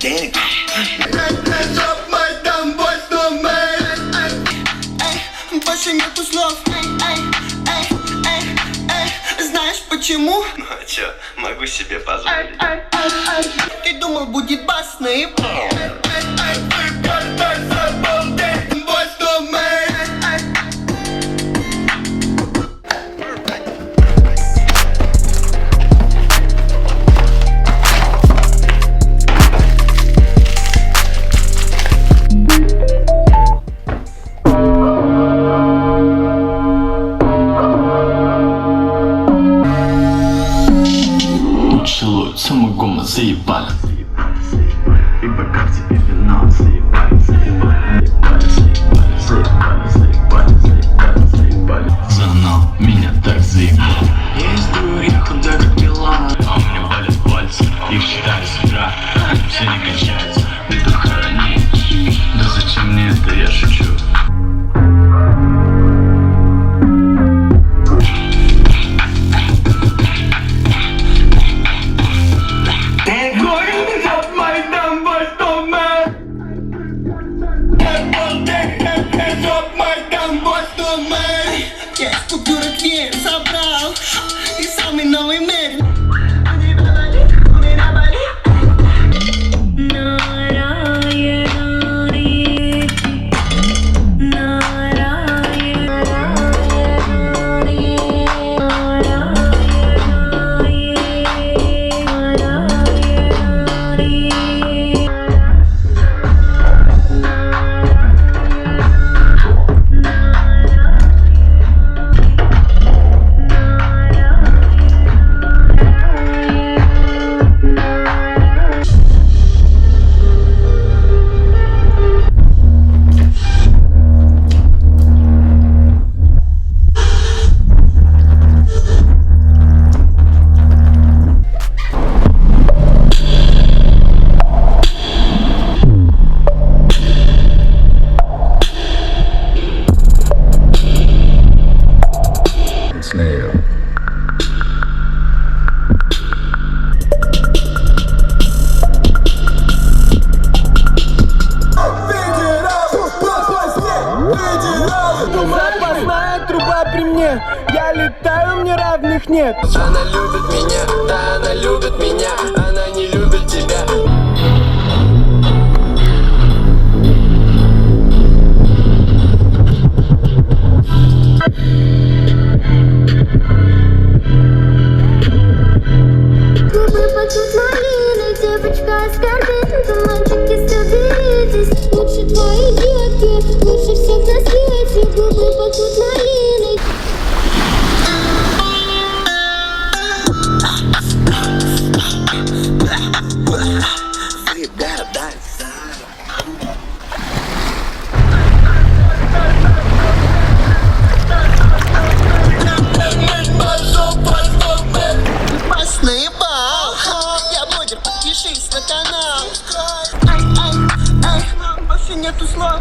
денег. Больше нету слов. Знаешь почему? Ну а чё, могу себе позволить. Ты думал, будет басно и целуются, мы гумно заебали. И пока в тебе вино заебали, заебали, заебали, заебали, заебали, заебали, заебали. Занал, меня так заебал. Есть дури, куда как Милан. А у меня болят пальцы, их считали с утра. Все не кончаются, это хоронить. Да зачем мне это, я шучу. Я скульптуры клеем собрал и самый новый мэр. Запасная труба при мне, я летаю, мне равных нет. Она любит меня, да, она любит меня, она не любит тебя. Губы пахнут малиной, девочка оскорбит, но мальчики, соберитесь. Лучше твои детки, лучше всех на свете. Губы пахнут малиной. Наебал. Я блогер, подпишись на канал. Больше нету слов.